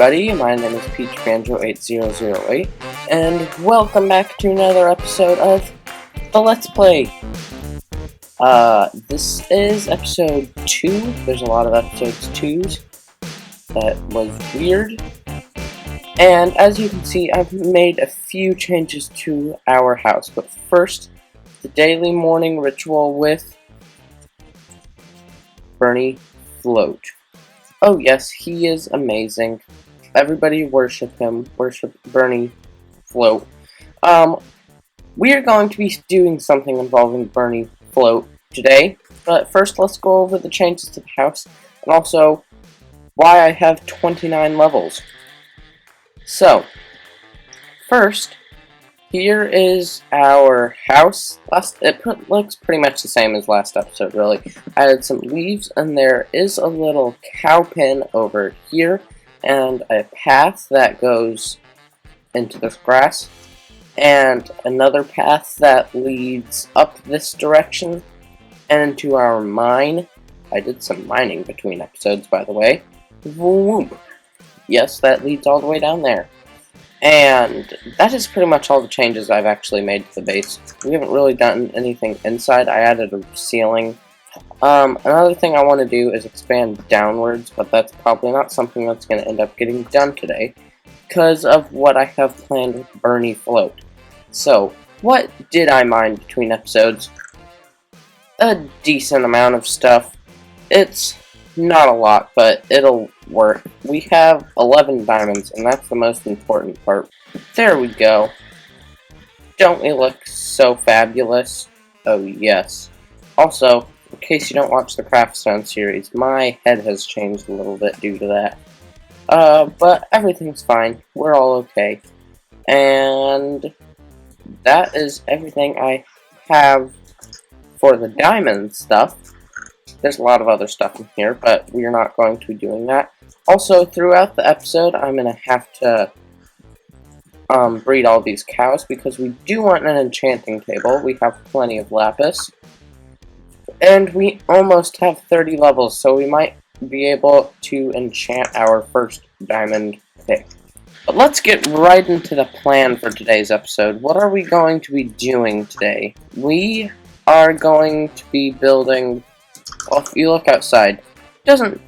everybody, my name is PeachBanjo8008, and welcome back to another episode of the Let's Play. This is episode 2, there's a lot of episodes 2s, that was weird, and as you can see, I've made a few changes to our house, but first, the daily morning ritual with Bernie Float. Oh yes, he is amazing. Everybody worship him. Worship Bernie Float. We are going to be doing something involving Bernie Float today. But first, let's go over the changes to the house, and also why I have 29 levels. So, first, here is our house. It looks pretty much the same as last episode, really. I added some leaves, and there is a little cow pen over here, and a path that goes into this grass, and another path that leads up this direction, and into our mine. I did some mining between episodes, by the way. Vroom. Yes, that leads all the way down there. And that is pretty much all the changes I've actually made to the base. We haven't really done anything inside. I added a ceiling. Another thing I want to do is expand downwards, but that's probably not something that's going to end up getting done today because of what I have planned with Bernie Float. So, what did I mine between episodes? A decent amount of stuff. It's not a lot, but it'll work. We have 11 diamonds, and that's the most important part. There we go. Don't we look so fabulous? Oh, yes. Also, in case you don't watch the Craftstone series, my head has changed a little bit due to that. But everything's fine. We're all okay. And that is everything I have for the diamond stuff. There's a lot of other stuff in here, but we are not going to be doing that. Also, throughout the episode, I'm going to have to breed all these cows, because we do want an enchanting table. We have plenty of lapis. And we almost have 30 levels, so we might be able to enchant our first diamond pick. But let's get right into the plan for today's episode. What are we going to be doing today? We are going to be building... Well, if you look outside, doesn't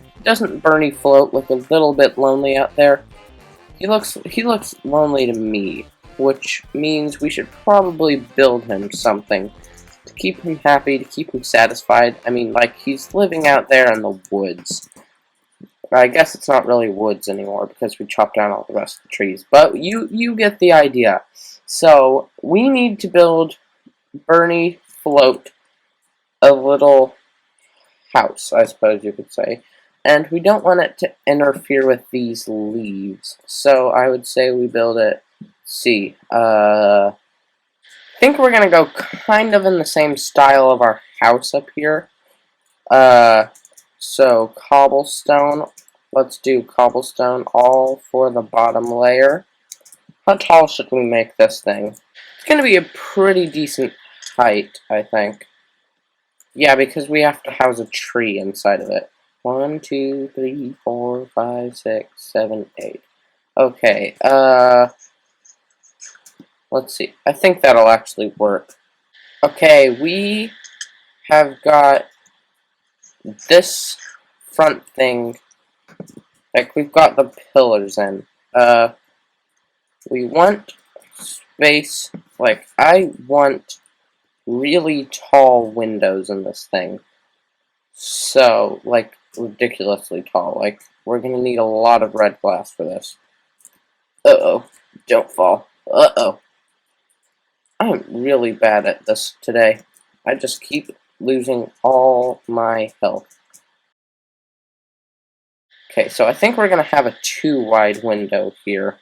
Bernie Float look a little bit lonely out there? He looks lonely to me, which means we should probably build him something to keep him happy, to keep him satisfied. I mean, like, he's living out there in the woods. I guess it's not really woods anymore because we chopped down all the rest of the trees, but you get the idea. So, we need to build Bernie Float a little house, I suppose you could say, and we don't want it to interfere with these leaves, so I would say we build it, I think we're gonna go kind of in the same style of our house up here, so cobblestone, let's do cobblestone all for the bottom layer. How tall should we make this thing? It's gonna be a pretty decent height, I think. Yeah, because we have to house a tree inside of it. 1, 2, 3, 4, 5, 6, 7, 8. Okay, let's see. I think that'll actually work. Okay, we have got this front thing. Like, we've got the pillars in. We want space. Like, I want really tall windows in this thing. So, like, ridiculously tall. Like, we're gonna need a lot of red glass for this. Uh-oh. Don't fall. Uh-oh. I'm really bad at this today. I just keep losing all my health. Okay, so I think we're gonna have a 2-wide window here.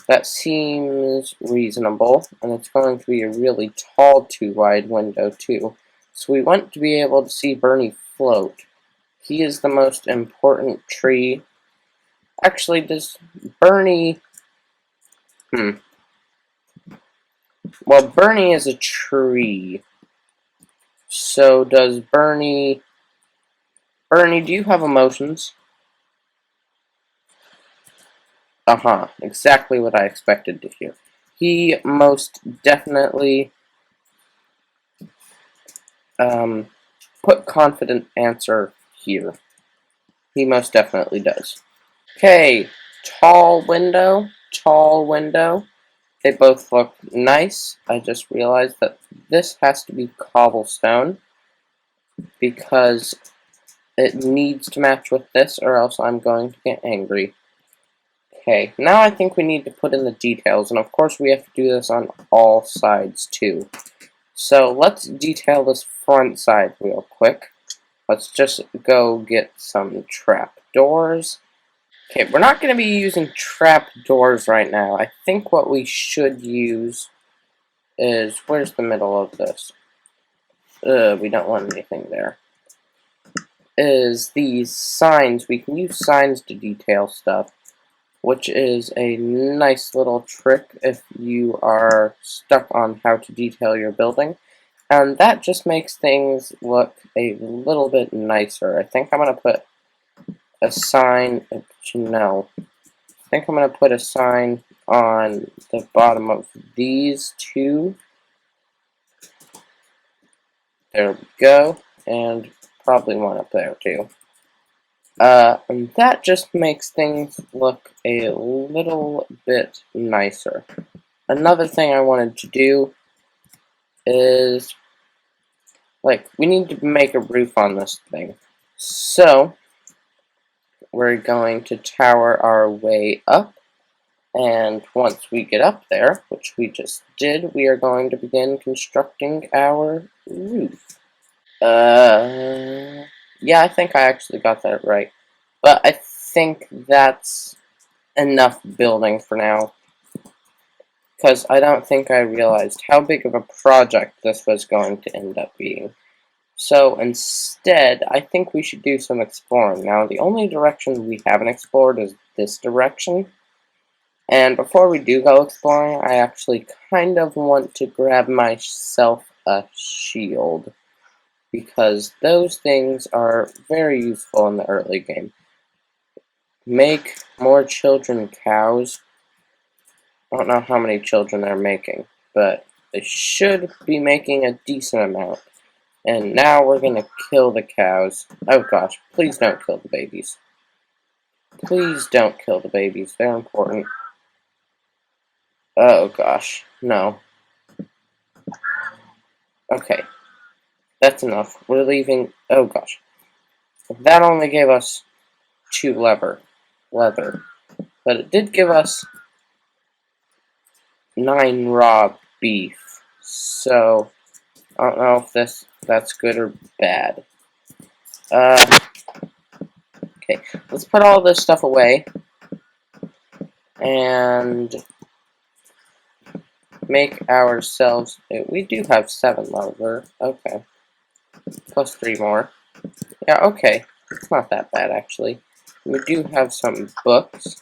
That seems reasonable, and it's going to be a really tall 2-wide window, too. So we want to be able to see Bernie Float. He is the most important tree. Actually, does Bernie... Well, Bernie is a tree. So does Bernie... Bernie, do you have emotions? Exactly what I expected to hear. He most definitely put confident answer here. He most definitely does. Okay, tall window, tall window. They both look nice. I just realized that this has to be cobblestone because it needs to match with this or else I'm going to get angry. Okay, now I think we need to put in the details, and of course we have to do this on all sides too. So let's detail this front side real quick. Let's just go get some trap doors. Okay, we're not going to be using trap doors right now. I think what we should use is, where's the middle of this? We don't want anything there. Is these signs. We can use signs to detail stuff, which is a nice little trick if you are stuck on how to detail your building. And that just makes things look a little bit nicer. I think I'm going to put a sign, no, I think I'm going to put a sign on the bottom of these two. There we go, and probably one up there too. And that just makes things look a little bit nicer. Another thing I wanted to do is, we need to make a roof on this thing. So, we're going to tower our way up, and once we get up there, which we just did, we are going to begin constructing our roof. Yeah, I think I actually got that right. But I think that's enough building for now, because I don't think I realized how big of a project this was going to end up being. So instead, I think we should do some exploring. Now, the only direction we haven't explored is this direction. And before we do go exploring, I actually kind of want to grab myself a shield, because those things are very useful in the early game. Make more children cows. I don't know how many children they're making, but they should be making a decent amount. And now we're gonna kill the cows. Oh gosh, please don't kill the babies. Please don't kill the babies, they're important. Oh gosh, no. Okay, that's enough. We're leaving. Oh gosh. That only gave us 2 leather. But it did give us 9 raw beef. So, I don't know if that's good or bad. Okay, let's put all this stuff away. And make ourselves, we do have 7 leather, okay, plus 3 more, yeah, okay, it's not that bad actually. We do have some books,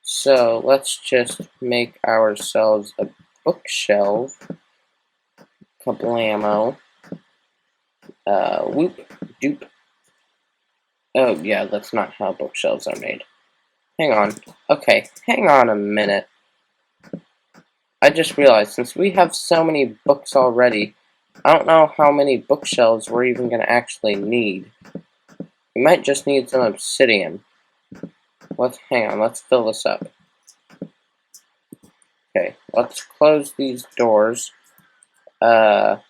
so let's just make ourselves a bookshelf, kablamo, whoop, doop, oh yeah, that's not how bookshelves are made, hang on, okay, hang on a minute. I just realized, since we have so many books already, I don't know how many bookshelves we're even going to actually need. We might just need some obsidian. Hang on, let's fill this up. Okay, let's close these doors, and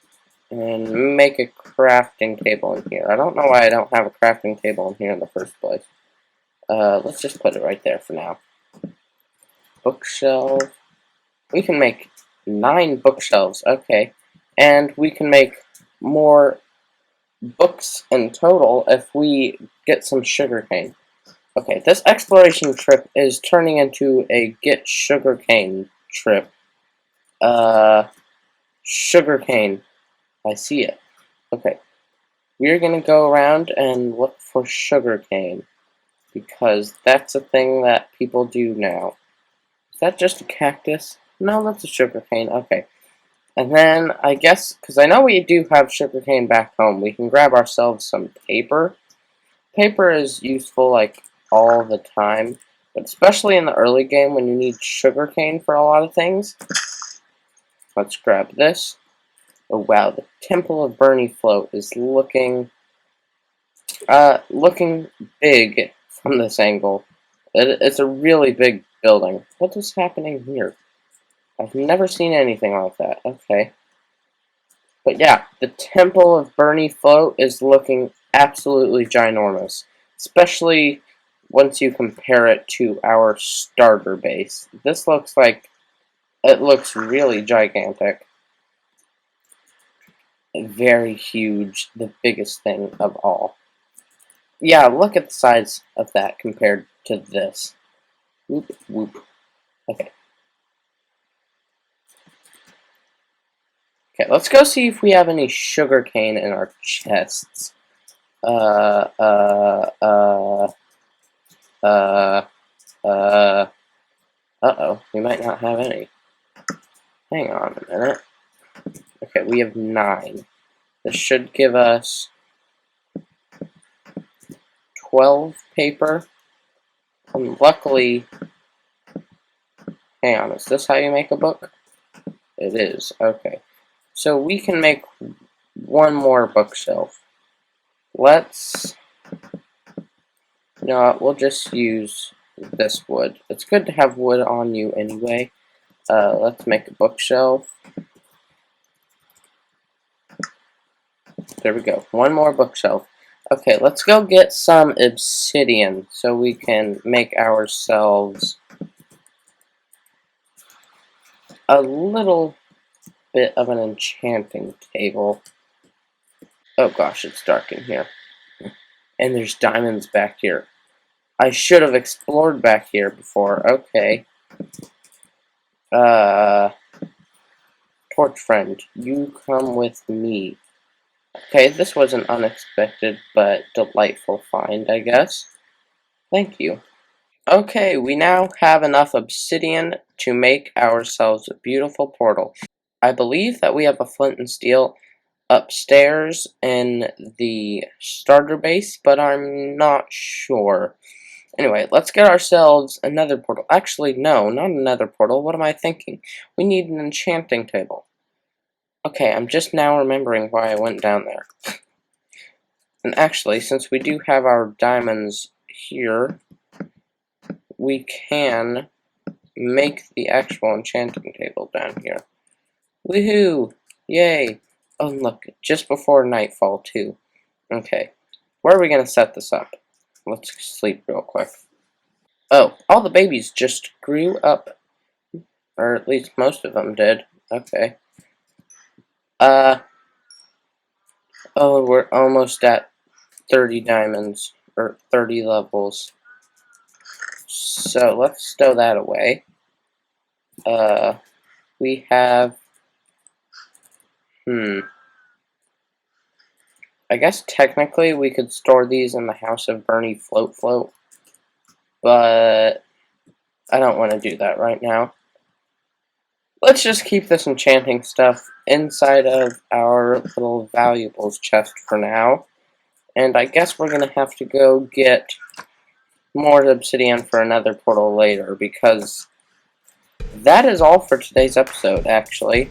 make a crafting table in here. I don't know why I don't have a crafting table in here in the first place. Let's just put it right there for now. Bookshelf. We can make 9 bookshelves, okay. And we can make more books in total if we get some sugarcane. Okay, this exploration trip is turning into a get sugarcane trip. Sugarcane. I see it. Okay. We're gonna go around and look for sugarcane, because that's a thing that people do now. Is that just a cactus? No, that's a sugarcane. Okay. And then, I guess, because I know we do have sugarcane back home, we can grab ourselves some paper. Paper is useful, all the time. But especially in the early game when you need sugarcane for a lot of things. Let's grab this. Oh wow, the Temple of Bernie float is looking big from this angle. It's a really big building. What is happening here? I've never seen anything like that. Okay. But yeah, the Temple of Bernie float is looking absolutely ginormous. Especially once you compare it to our starter base. This looks like it looks really gigantic. Very huge, the biggest thing of all. Yeah, look at the size of that compared to this. Whoop, whoop. Okay. Okay, let's go see if we have any sugarcane in our chests. Uh-oh, we might not have any. Hang on a minute. Okay, we have 9. This should give us 12 paper. And luckily, hang on, is this how you make a book? It is, okay. So we can make one more bookshelf. Let's, you know what, we'll just use this wood. It's good to have wood on you anyway. Let's make a bookshelf. There we go, one more bookshelf. Okay, let's go get some obsidian so we can make ourselves a little bit of an enchanting table. Oh gosh, it's dark in here. And there's diamonds back here. I should have explored back here before. Okay. Torch friend, you come with me. Okay, this was an unexpected but delightful find, I guess. Thank you. Okay, we now have enough obsidian to make ourselves a beautiful portal. I believe that we have a flint and steel upstairs in the starter base, but I'm not sure. Anyway, let's get ourselves another portal. Actually, no, not another portal. What am I thinking? We need an enchanting table. Okay, I'm just now remembering why I went down there. And actually, since we do have our diamonds here, we can make the actual enchanting table down here. Woohoo! Yay! Oh, look, just before nightfall, too. Okay, where are we going to set this up? Let's sleep real quick. Oh, all the babies just grew up. Or at least most of them did. Okay. Oh, we're almost at 30 diamonds, or 30 levels. So, let's stow that away. We have, I guess technically we could store these in the House of Bernie float, but I don't want to do that right now. Let's just keep this enchanting stuff inside of our little valuables chest for now. And I guess we're going to have to go get more obsidian for another portal later, because that is all for today's episode, actually.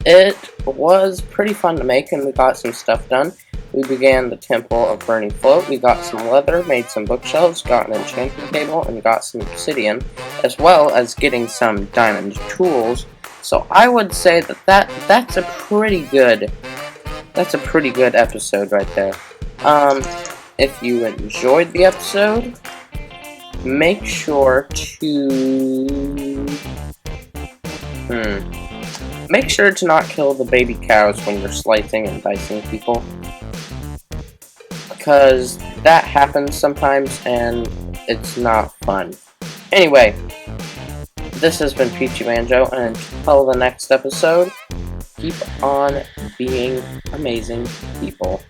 It was pretty fun to make, and we got some stuff done. We began the Temple of Burning Float, we got some leather, made some bookshelves, got an enchanting table, and got some obsidian, as well as getting some diamond tools. So I would say that's a pretty good episode right there. If you enjoyed the episode, make sure to make sure to not kill the baby cows when you're slicing and dicing people, because that happens sometimes and it's not fun. Anyway, this has been Peachy Banjo, and until the next episode, keep on being amazing people.